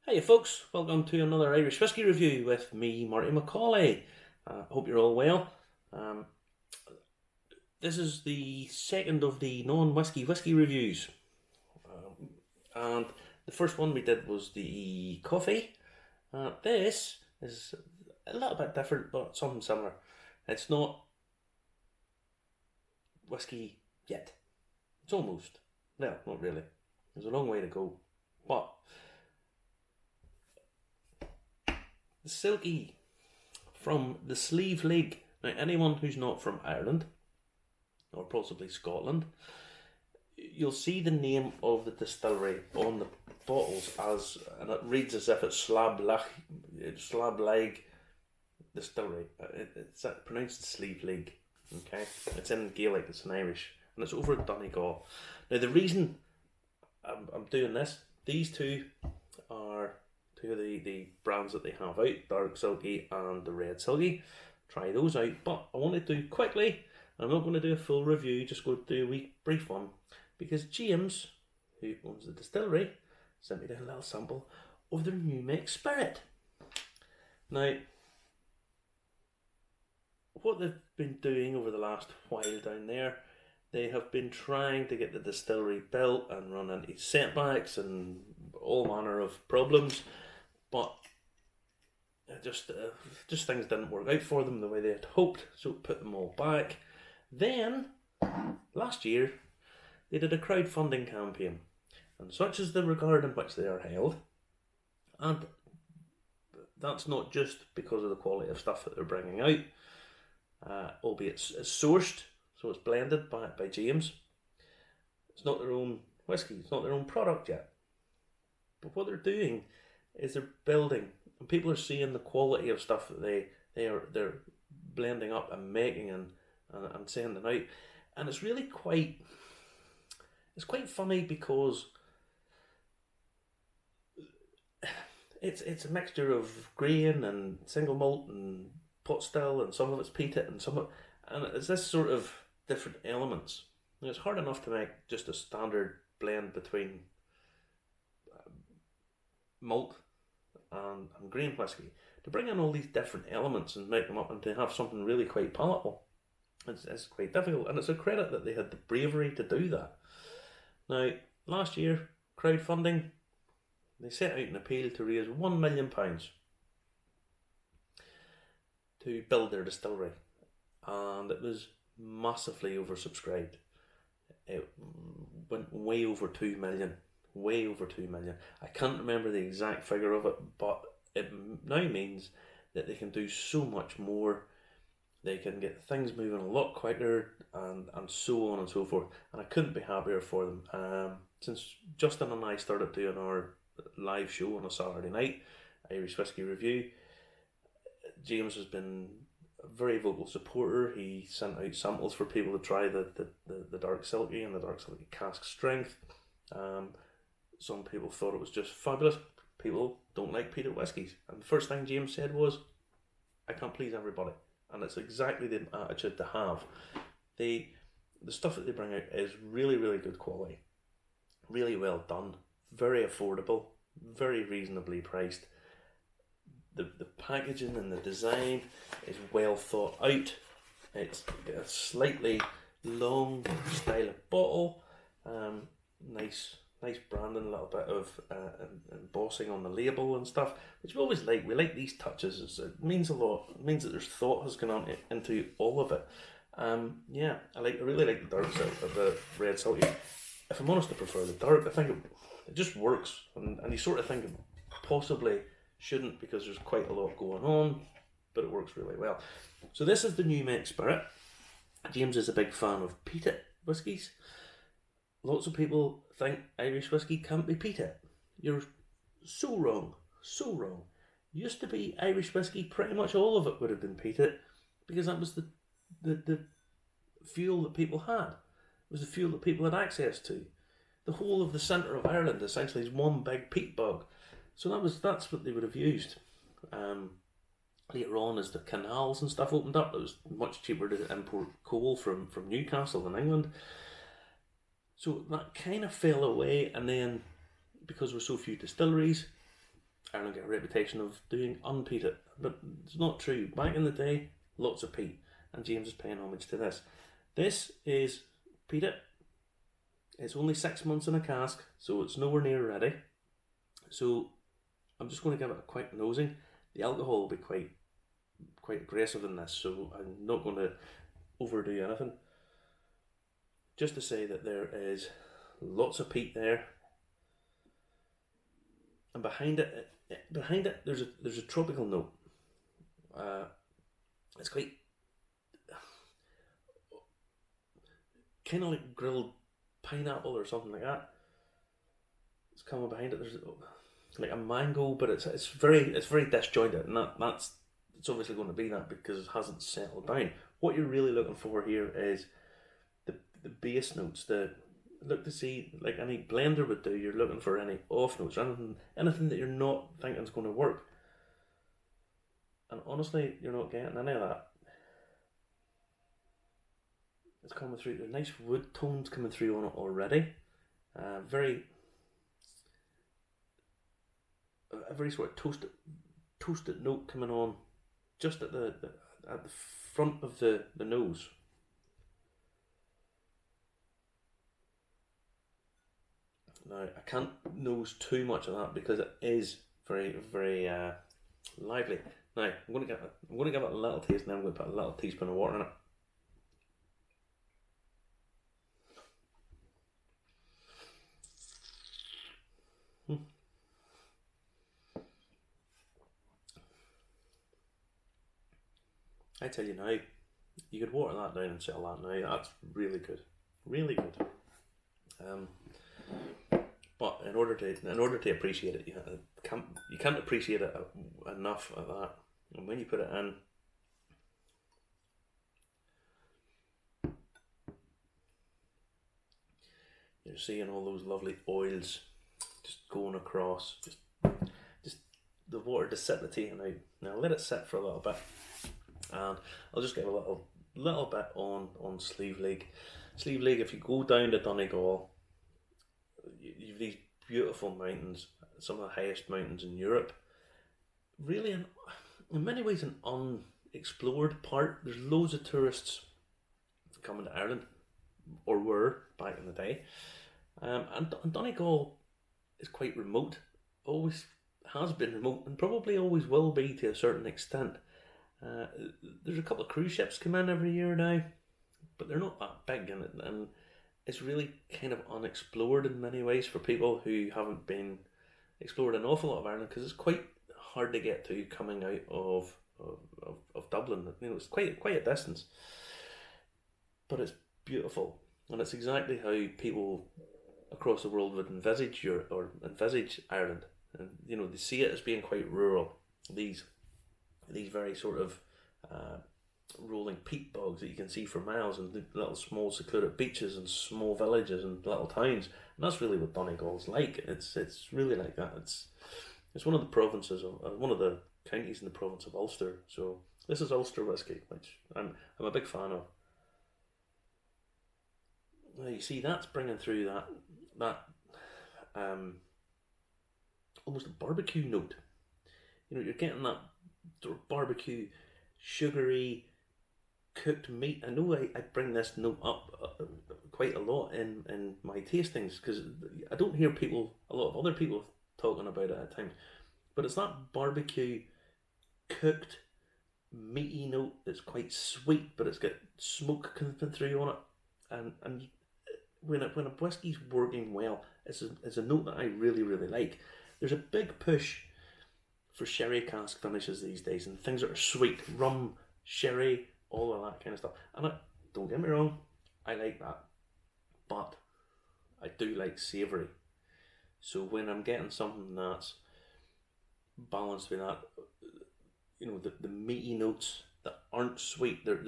Hey folks, welcome to another Irish Whiskey Review with me, Marty Macaulay. Hope you're all well. Um, this is the second of the non-whiskey reviews. And the first one we did was the coffee. This is a little bit different, but something similar. It's not whiskey yet. It's almost. No, not really. There's a long way to go. But the Silky from the Sliabh Liag. Now, anyone who's not from Ireland, or possibly Scotland, you'll see the name of the distillery on the bottles and it reads as if it's Sliabh Liag Distillery. It's pronounced Sliabh Liag. Okay, it's in Gaelic, it's in Irish, and it's over at Donegal. Now, the reason I'm doing this, these two are two of the brands that they have out, Dark Silky and the Red Silky. Try those out, but I want to do quickly. I'm not going to do a full review, just going to do a wee brief one, because James, who owns the distillery, sent me down a little sample of their new make spirit. Now, what they've been doing over the last while down there, they have been trying to get the distillery built and run into setbacks and all manner of problems, but just things didn't work out for them the way they had hoped, so it put them all back. Then, last year, they did a crowdfunding campaign, and such is the regard in which they are held, and that's not just because of the quality of stuff that they're bringing out, albeit it's sourced, so it's blended by James. It's not their own whiskey, it's not their own product yet. But what they're doing is they're building, and people are seeing the quality of stuff that they're blending up and making and sending out. And it's really quite funny because it's a mixture of grain and single malt and pot still, and some of it's peated and it's this sort of different elements. And it's hard enough to make just a standard blend between malt and grain whiskey. To bring in all these different elements and make them up and to have something really quite palatable, it's quite difficult, and it's a credit that they had the bravery to do that. Now, last year, crowdfunding, they set out an appeal to raise £1 million to build their distillery, and it was massively oversubscribed. It went way over 2 million. Way over 2 million. I can't remember the exact figure of it, but it now means that they can do so much more. They can get things moving a lot quicker, and so on and so forth. And I couldn't be happier for them. Since Justin and I started doing our live show on a Saturday night, Irish Whiskey Review, James has been a very vocal supporter. He sent out samples for people to try the Dark Silky and the Dark Silky cask strength. Some people thought it was just fabulous. People don't like peated whiskies. And the first thing James said was, I can't please everybody. And it's exactly the attitude to have. The stuff that they bring out is really, really good quality. Really well done. Very affordable. Very reasonably priced. The packaging and the design is well thought out. It's got a slightly long style of bottle. Nice branding, a little bit of embossing on the label and stuff, which we always like. We like these touches. It means a lot. It means that there's thought has gone on into all of it. Yeah, I really like the dark the Red Silky. If I'm honest, I prefer the dark. I think it just works, and you sort of think it possibly shouldn't because there's quite a lot going on, but it works really well. So this is the new make spirit. James is a big fan of peated whiskies. Lots of people think Irish whiskey can't be peated. You're so wrong, so wrong. Used to be Irish whiskey, pretty much all of it would have been peated because that was the fuel that people had. It was the fuel that people had access to. The whole of the centre of Ireland essentially is one big peat bog. So that's what they would have used. Later on, as the canals and stuff opened up, it was much cheaper to import coal from Newcastle in England. So that kind of fell away, and then because there were so few distilleries, Ireland get a reputation of doing unpeated, but it's not true. Back in the day, lots of peat, and James is paying homage to this. This is peated. It's only 6 months in a cask, so it's nowhere near ready. So I'm just going to give it a quick nosing. The alcohol will be quite aggressive in this, so I'm not going to overdo anything. Just to say that there is lots of peat there, and behind it, there's a tropical note. It's quite kind of like grilled pineapple or something like that. It's coming behind it. There's like a mango, but it's very disjointed, and it's obviously going to be that because it hasn't settled down. What you're really looking for here is the base notes. Look to see, like any blender would do, you're looking for any off notes, anything that you're not thinking is going to work. And honestly, you're not getting any of that. It's coming through. There's nice wood tones coming through on it already. A very sort of toasted note coming on just at the front of the nose. Now I can't nose too much of that because it is very lively. Now I'm going to give it a little taste, and then I'm going to put a little teaspoon of water in it. I tell you now, you could water that down and sell that now. That's really good, really good. But in order to appreciate it, you can't appreciate it enough at that. And when you put it in, you're seeing all those lovely oils just going across. Just the water to sit the tea now. Now let it sit for a little bit. And I'll just give a little bit on Sliabh Liag. Sliabh Liag, if you go down to Donegal, you've these beautiful mountains, some of the highest mountains in Europe. Really, in many ways, an unexplored part. There's loads of tourists coming to Ireland, or were back in the day. And Donegal is quite remote, always has been remote, and probably always will be to a certain extent. There's a couple of cruise ships come in every year now, but they're not that big, and it's really kind of unexplored in many ways for people who haven't been explored an awful lot of Ireland, because it's quite hard to get to coming out of Dublin. You know, it's quite a distance, but it's beautiful, and it's exactly how people across the world would envisage Ireland, and you know, they see it as being quite rural. These very sort of rolling peat bogs that you can see for miles, and little small secluded beaches and small villages and little towns, and that's really what Donegal's like. It's really like that. It's one of the provinces of one of the counties in the province of Ulster. So this is Ulster whiskey, which I'm a big fan of. Now you see that's bringing through that almost a barbecue note. You know, you're getting that sort of barbecue, sugary, cooked meat. I know I bring this note up quite a lot in my tastings, because I don't hear a lot of other people talking about it at times, but it's that barbecue, cooked, meaty note that's quite sweet, but it's got smoke coming through on it, and when a whiskey's working well, it's a note that I really like. There's a big push for sherry cask finishes these days, and things that are sweet, rum, sherry, all of that kind of stuff. And don't get me wrong, I like that, but I do like savoury. So when I'm getting something that's balanced with that, you know, the meaty notes that aren't sweet, they've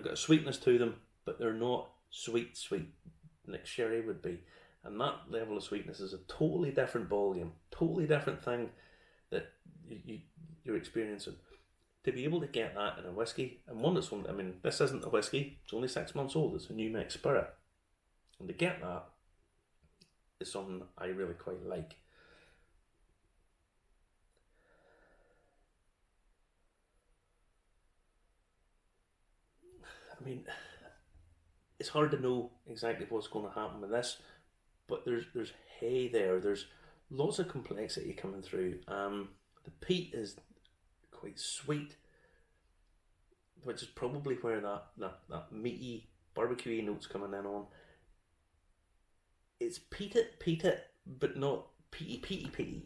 got a sweetness to them, but they're not sweet like sherry would be. And that level of sweetness is a totally different ballgame, totally different thing that you're experiencing. To be able to get that in a whiskey, and this isn't a whiskey, it's only 6 months old, it's a New Mix Spirit, and to get that is something I really quite like. mean, it's hard to know exactly what's going to happen with this, but there's hay there. There's lots of complexity coming through. The peat is quite sweet, which is probably where that meaty, barbecuey notes coming in on. It's peated, but not peaty.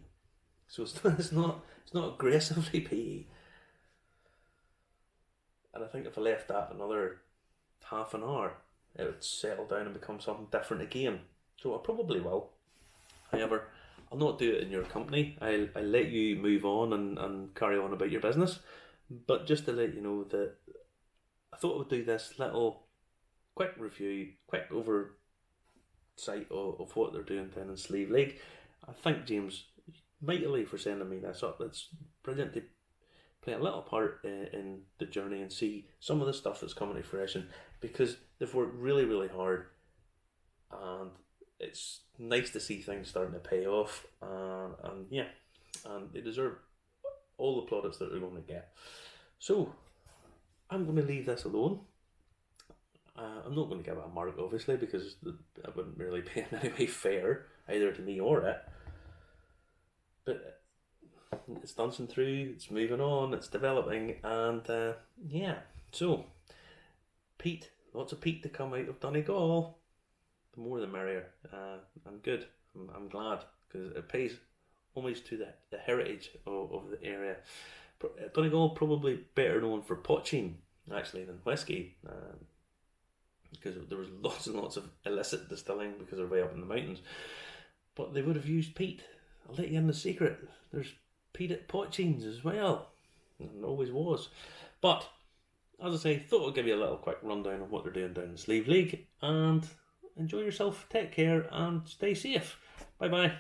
So it's not aggressively peaty. And I think if I left that another half an hour, it would settle down and become something different again. So I probably will. However, I'll not do it in your company. I'll let you move on and carry on about your business. But just to let you know that I thought I would do this little quick review, quick oversight of what they're doing down in Sliabh Liag. I thank James mightily for sending me this up. It's brilliant to play a little part in the journey and see some of the stuff that's coming to fruition, because they've worked really, really hard, and it's nice to see things starting to pay off, and they deserve all the plaudits that they're going to get. So I'm going to leave this alone. I'm not going to give it a mark, obviously, because I wouldn't really be in any way fair either to me or it, but it's dancing through, it's moving on, it's developing, and so peat, lots of peat to come out of Donegal. The more the merrier. I'm good. I'm glad, because it pays homage to the heritage of the area. Donegal probably better known for poaching actually than whiskey, because there was lots and lots of illicit distilling because they're way up in the mountains. But they would have used peat. I'll let you in the secret. There's peat at poachings as well, and always was. But as I say, thought I'd give you a little quick rundown of what they're doing down in Sliabh Liag, and enjoy yourself, take care, and stay safe. Bye bye.